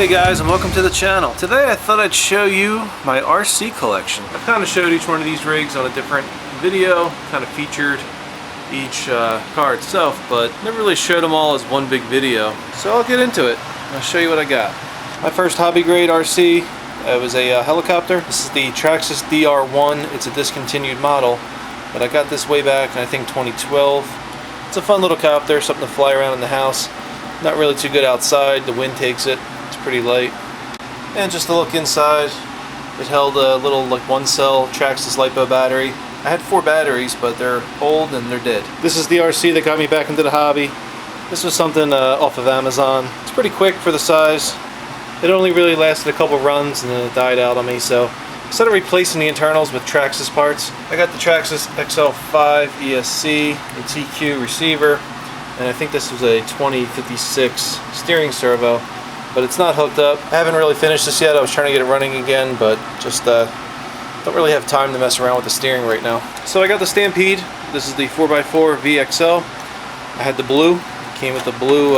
Hey guys, and welcome to the channel. Today I thought I'd show you my RC collection. I've kind of showed each one of these rigs on a different video, kind of featured each car itself, but never really showed them all as one big video. So I'll get into it and I'll show you what I got. My first hobby grade RC was a helicopter. This is the Traxxas DR1. It's a discontinued model, but I got this way back in I think 2012. It's a fun little copter, something to fly around in the house. Not really too good outside, the wind takes it. Pretty light. And just to look inside, it held a little like 1-cell Traxxas LiPo battery. I had 4 batteries, but they're old and they're dead. This is the RC that got me back into the hobby. This was something off of Amazon. It's pretty quick for the size. It only really lasted a couple runs and then it died out on me, so instead of replacing the internals with Traxxas parts, I got the Traxxas XL5 ESC, the TQ receiver, and I think this was a 2056 steering servo. But it's not hooked up. I haven't really finished this yet. I was trying to get it running again, but just don't really have time to mess around with the steering right now. So I got the Stampede. This is the 4x4 VXL. I had the blue. It came with the blue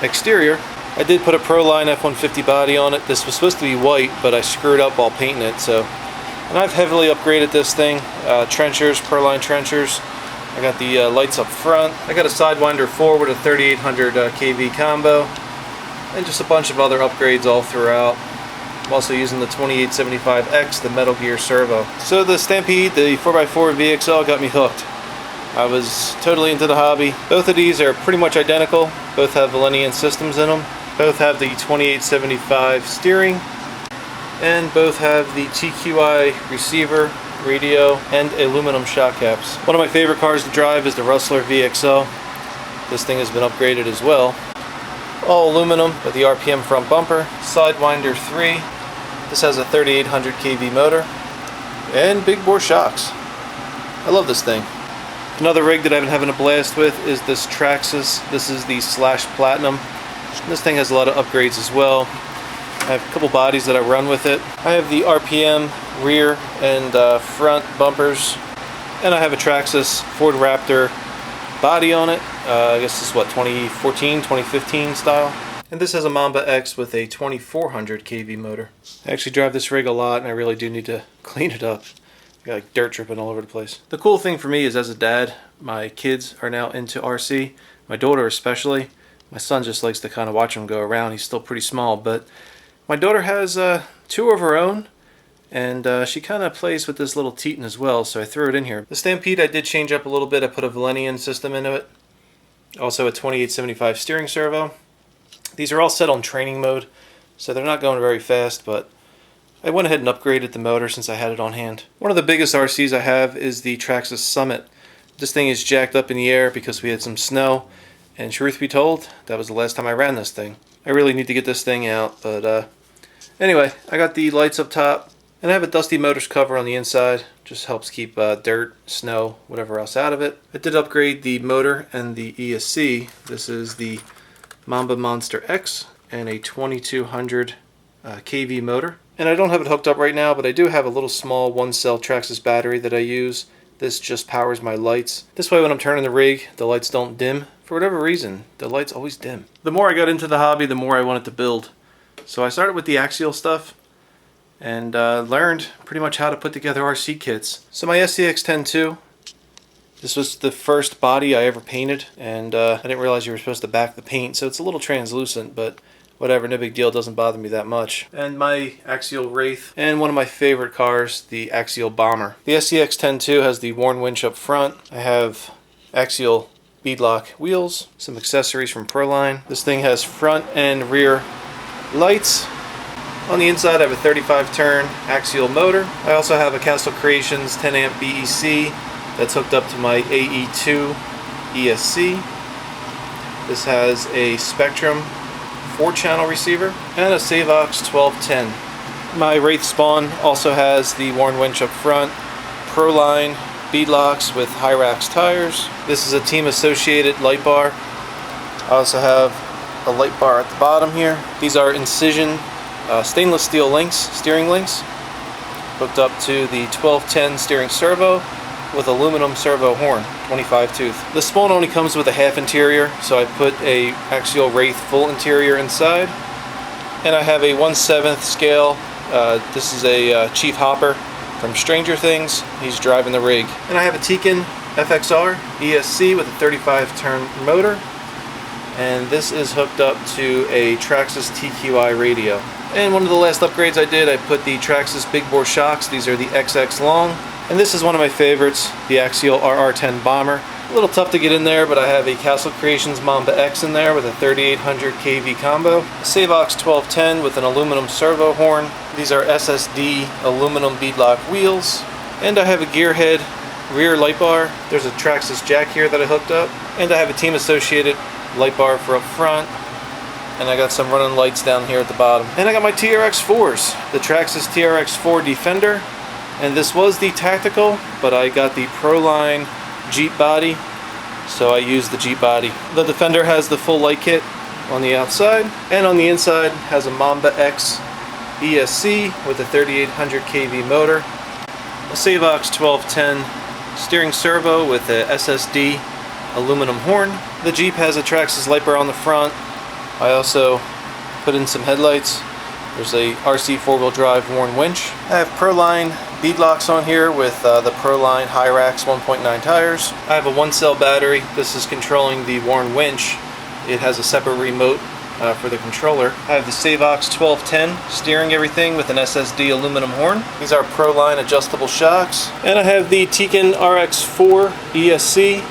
exterior. I did put a Proline F-150 body on it. This was supposed to be white, but I screwed up while painting it. And I've heavily upgraded this thing. Trenchers, Proline trenchers. I got the lights up front. I got a Sidewinder 4 with a 3800 kV combo. And just a bunch of other upgrades all throughout. I'm also using the 2875X, the Metal Gear servo. So the Stampede, the 4x4 VXL got me hooked. I was totally into the hobby. Both of these are pretty much identical. Both have Valenian systems in them. Both have the 2875 steering. And both have the TQI receiver, radio, and aluminum shock caps. One of my favorite cars to drive is the Rustler VXL. This thing has been upgraded as well. All aluminum with the RPM front bumper, Sidewinder 3. This has a 3800 kV motor, and big bore shocks. I love this thing. Another rig that I've been having a blast with is this Traxxas. This is the Slash Platinum. This thing has a lot of upgrades as well. I have a couple bodies that I run with it. I have the RPM rear and front bumpers, and I have a Traxxas Ford Raptor body on it. I guess this is what, 2014, 2015 style. And this has a Mamba X with a 2400 kV motor. I actually drive this rig a lot and I really do need to clean it up. I got like dirt dripping all over the place. The cool thing for me is as a dad, my kids are now into RC. My daughter especially. My son just likes to kind of watch them go around. He's still pretty small, but my daughter has 2 of her own. And she kind of plays with this little Teton as well, so I threw it in here. The Stampede I did change up a little bit. I put a Valenian system into it. Also a 2875 steering servo. These are all set on training mode, so they're not going very fast, but I went ahead and upgraded the motor since I had it on hand. One of the biggest RCs I have is the Traxxas Summit. This thing is jacked up in the air because we had some snow, and truth be told, that was the last time I ran this thing. I really need to get this thing out, but anyway, I got the lights up top. And I have a Dusty Motors cover on the inside. Just helps keep dirt, snow, whatever else out of it. I did upgrade the motor and the ESC. This is the Mamba Monster X and a 2200 kV motor. And I don't have it hooked up right now, but I do have a little small 1-cell Traxxas battery that I use. This just powers my lights. This way when I'm turning the rig, the lights don't dim. For whatever reason, the lights always dim. The more I got into the hobby, the more I wanted to build. So I started with the axial stuff. And learned pretty much how to put together RC kits. So my SCX-10 II, this was the first body I ever painted, and I didn't realize you were supposed to back the paint, so it's a little translucent, but whatever, no big deal, doesn't bother me that much. And my Axial Wraith, and one of my favorite cars, the Axial Bomber. The SCX-10 II has the Warn winch up front. I have Axial beadlock wheels, some accessories from Proline. This thing has front and rear lights. On the inside I have a 35 turn axial motor. I also have a Castle Creations 10 amp BEC that's hooked up to my AE2 ESC. This has a Spectrum 4-channel receiver and a Savox 1210. My Wraith Spawn also has the Warn winch up front, Proline beadlocks with Hyrax tires. This is a Team Associated light bar. I also have a light bar at the bottom here. These are Incision stainless steel links, steering links, hooked up to the 1210 steering servo with aluminum servo horn, 25 tooth. The Spawn only comes with a half interior, so I put a Axial Wraith full interior inside. And I have a 1/7 scale. This is a Chief Hopper from Stranger Things. He's driving the rig. And I have a Tekin FXR ESC with a 35 turn motor. And this is hooked up to a Traxxas TQI radio. And one of the last upgrades I did, I put the Traxxas big bore shocks. These are the XX long. And this is one of my favorites, the Axial RR10 Bomber. A little tough to get in there, but I have a Castle Creations Mamba X in there with a 3800 kV combo. A Savox 1210 with an aluminum servo horn. These are SSD aluminum beadlock wheels. And I have a Gearhead rear light bar. There's a Traxxas jack here that I hooked up. And I have a Team Associated light bar for up front. And I got some running lights down here at the bottom. And I got my TRX4s. The Traxxas TRX4 Defender. And this was the tactical, but I got the Proline Jeep body, so I used the Jeep body. The Defender has the full light kit on the outside, and on the inside has a Mamba X ESC with a 3800 kV motor, a Savox 1210 steering servo with a SSD aluminum horn. The Jeep has a Traxxas light bar on the front. I also put in some headlights. There's a RC four-wheel drive Warn winch. I have Proline beadlocks on here with the Proline Hyrax 1.9 tires. I have a 1-cell battery. This is controlling the Warn winch. It has a separate remote for the controller. I have the Savox 1210 steering everything with an SSD aluminum horn. These are Proline adjustable shocks. And I have the Tekin RX4 ESC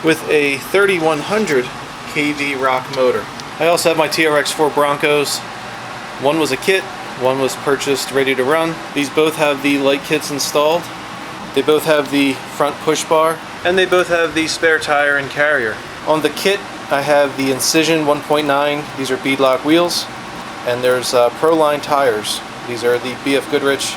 with a 3100 kV rock motor. I also have my TRX4 Broncos. One was a kit, one was purchased ready to run. These both have the light kits installed. They both have the front push bar, and they both have the spare tire and carrier. On the kit, I have the Incision 1.9. These are beadlock wheels, and there's Proline tires. These are the BF Goodrich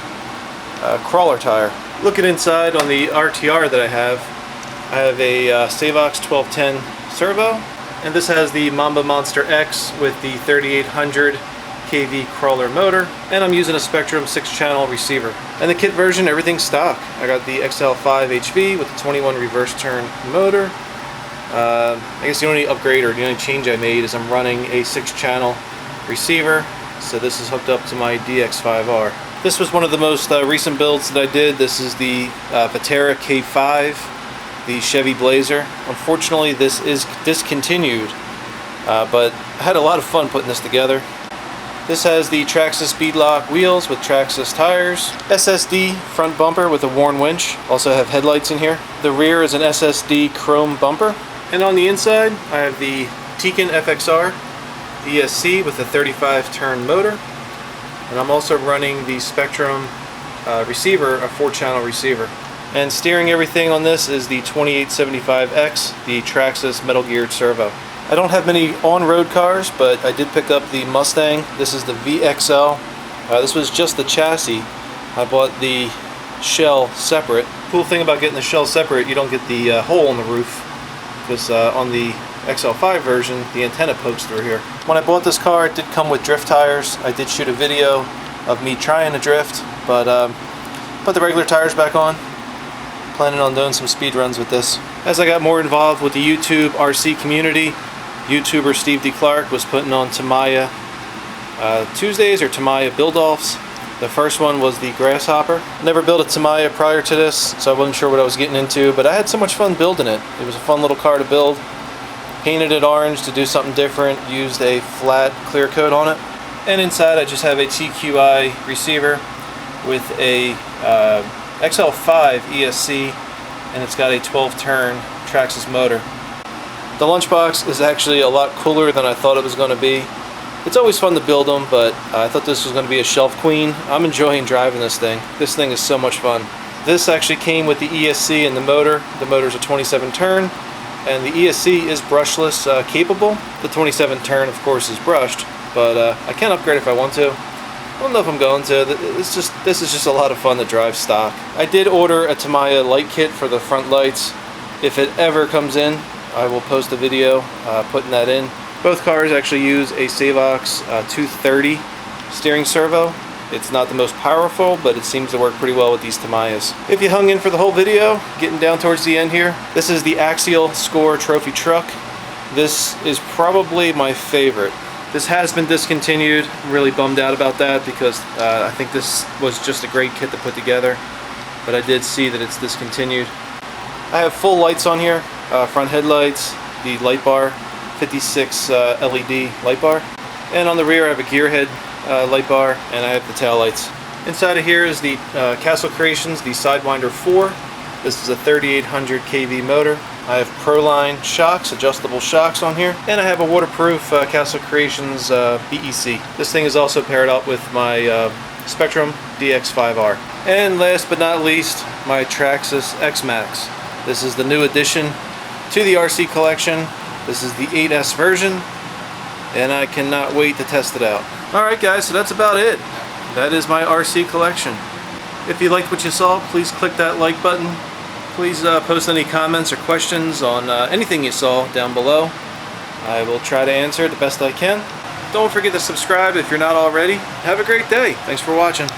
crawler tire. Looking inside on the RTR that I have a Savox 1210 servo, and this has the Mamba Monster X with the 3800 kV crawler motor, and I'm using a Spektrum 6-channel receiver. And the kit version, everything's stock. I got the XL5 HV with the 21 reverse turn motor. I guess the only upgrade or the only change I made is I'm running a 6-channel receiver, so this is hooked up to my DX5R. This was one of the most recent builds that I did. This is the Vatera K5, the Chevy Blazer. Unfortunately, this is discontinued, but I had a lot of fun putting this together. This has the Traxxas beadlock wheels with Traxxas tires, SSD front bumper with a Warn winch, also have headlights in here. The rear is an SSD chrome bumper. And on the inside, I have the Tekin FXR ESC with a 35 turn motor. And I'm also running the Spektrum receiver, a 4-channel receiver. And steering everything on this is the 2875X, the Traxxas metal geared servo. I don't have many on-road cars, but I did pick up the Mustang. This is the VXL. This was just the chassis. I bought the shell separate. Cool thing about getting the shell separate, you don't get the hole in the roof, because on the XL5 version, the antenna pokes through here. When I bought this car, it did come with drift tires. I did shoot a video of me trying to drift, but put the regular tires back on. Planning on doing some speed runs with this. As I got more involved with the YouTube RC community, YouTuber Steve D. Clark was putting on Tamiya Tuesdays or Tamiya build-offs. The first one was the Grasshopper. Never built a Tamiya prior to this, so I wasn't sure what I was getting into, but I had so much fun building it. It was a fun little car to build. Painted it orange to do something different, used a flat clear coat on it. And inside I just have a TQI receiver with a XL5 ESC, and it's got a 12-turn Traxxas motor. The lunchbox is actually a lot cooler than I thought it was going to be. It's always fun to build them, but I thought this was going to be a shelf queen. I'm enjoying driving this thing. This thing is so much fun. This actually came with the ESC and the motor. The motor's a 27-turn, and the ESC is brushless capable. The 27-turn, of course, is brushed, but I can upgrade if I want to. I don't know if I'm going to. This is just a lot of fun to drive stock. I did order a Tamiya light kit for the front lights. If it ever comes in, I will post a video putting that in. Both cars actually use a Savox 230 steering servo. It's not the most powerful, but it seems to work pretty well with these Tamiyas. If you hung in for the whole video, getting down towards the end here, this is the Axial Score Trophy Truck. This is probably my favorite. This has been discontinued. I'm really bummed out about that because I think this was just a great kit to put together, but I did see that it's discontinued. I have full lights on here, front headlights, the light bar, 56 LED light bar, and on the rear I have a gearhead light bar, and I have the tail lights. Inside of here is the Castle Creations, the Sidewinder 4. This is a 3800 kV motor. I have Proline shocks, adjustable shocks on here, and I have a waterproof Castle Creations BEC. This thing is also paired up with my Spectrum DX5R. And last but not least, my Traxxas X-Max. This is the new addition to the RC collection. This is the 8S version, and I cannot wait to test it out. Alright guys, so that's about it. That is my RC collection. If you liked what you saw, please click that like button. Please post any comments or questions on anything you saw down below. I will try to answer it the best I can. Don't forget to subscribe if you're not already. Have a great day. Thanks for watching.